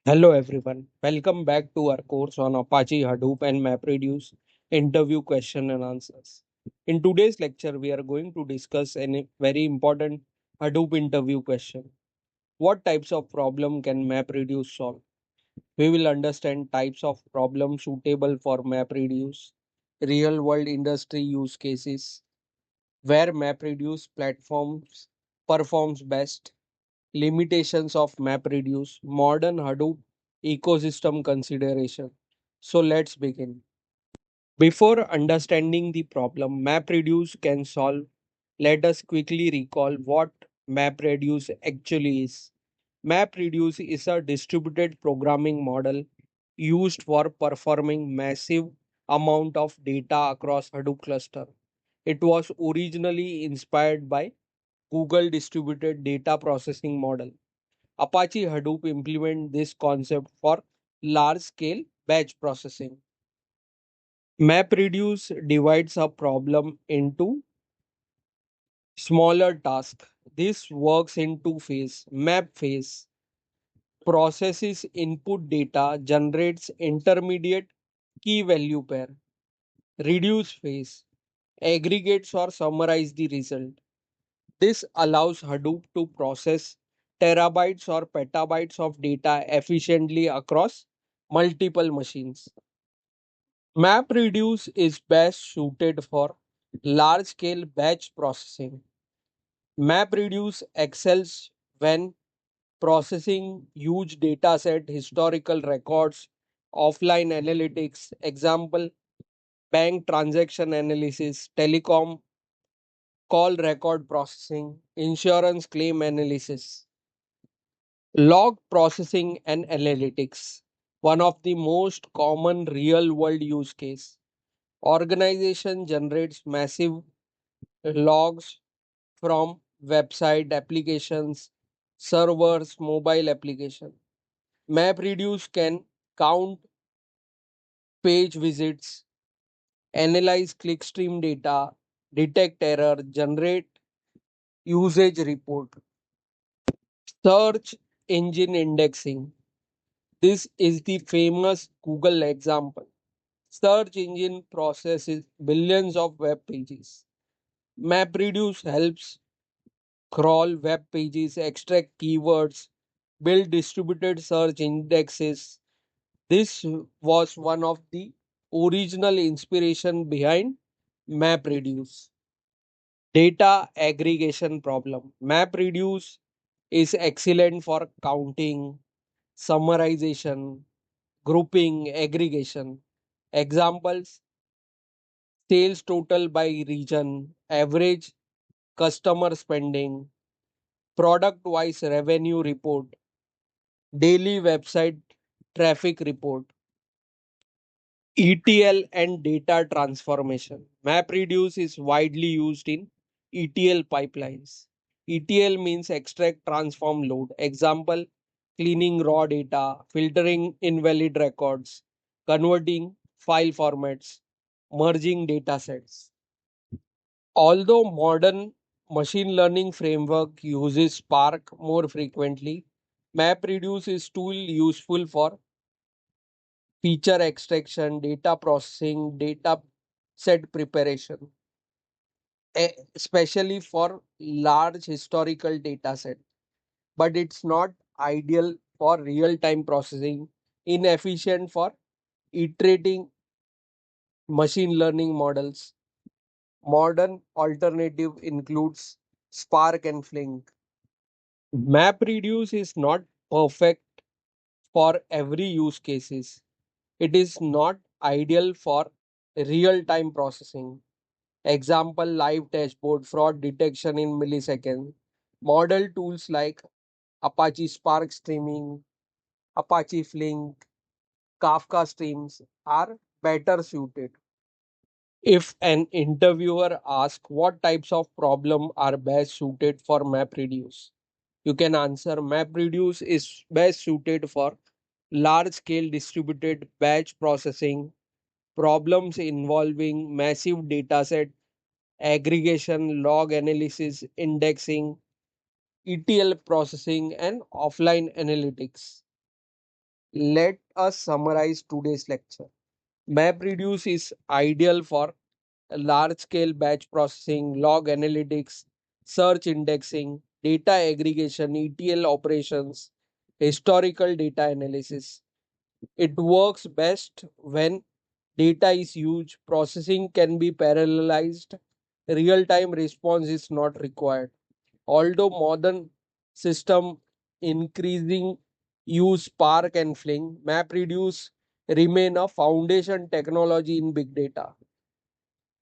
Hello everyone. Welcome back to our course on Apache Hadoop and MapReduce interview question and answers. In today's lecture, we are going to discuss a very important Hadoop interview question. What types of problem can MapReduce solve? We will understand types of problems suitable for MapReduce, real world industry use cases, where MapReduce platforms performs best, limitations of MapReduce, modern Hadoop ecosystem consideration. So let's begin. Before understanding the problem MapReduce can solve, let us quickly recall what MapReduce actually is. MapReduce is a distributed programming model used for performing massive amount of data across Hadoop cluster. It was originally inspired by Google distributed data processing model. Apache Hadoop implement this concept for large scale batch processing. MapReduce divides a problem into smaller tasks. This works in two phases. Map phase processes input data, generates intermediate key value pair. Reduce phase aggregates or summarize the result. This allows Hadoop to process terabytes or petabytes of data efficiently across multiple machines. MapReduce is best suited for large scale batch processing. MapReduce excels when processing huge dataset, historical records, offline analytics, example, bank transaction analysis, telecom call record processing, insurance claim analysis. Log processing and analytics, one of the most common real world use case. Organization generates massive logs from website applications, servers, mobile application. MapReduce can count page visits, analyze clickstream data, detect error, generate usage report. Search engine indexing. This is the famous Google example. Search engine processes billions of web pages. MapReduce helps crawl web pages, extract keywords, build distributed search indexes. This was one of the original inspiration behind MapReduce. Data aggregation problem. MapReduce is excellent for counting, summarization, grouping, aggregation. Examples: sales total by region, average customer spending, product wise revenue report, daily website traffic report. ETL and data transformation. MapReduce is widely used in ETL pipelines. ETL means extract, transform, load. Example: cleaning raw data, filtering invalid records, converting file formats, merging data sets. Although modern machine learning framework uses Spark more frequently, MapReduce is still useful for feature extraction, data processing, data set preparation, especially for large historical data set. But it's not ideal for real-time processing, inefficient for iterating machine learning models. Modern alternative includes Spark and Flink. MapReduce is not perfect for every use cases. It is not ideal for real-time processing. Example: live dashboard, fraud detection in milliseconds. Model tools like Apache Spark Streaming, Apache Flink, Kafka Streams are better suited. If an interviewer asks what types of problem are best suited for MapReduce, you can answer MapReduce is best suited for large scale distributed batch processing, problems involving massive dataset, aggregation, log analysis, indexing, ETL processing, and offline analytics. Let us summarize today's lecture. MapReduce is ideal for large scale batch processing, log analytics, search indexing, data aggregation, ETL operations, historical data analysis. It works best when data is huge, processing can be parallelized, real time response is not required. Although modern system increasing use Spark and Fling, MapReduce remain a foundation technology in big data.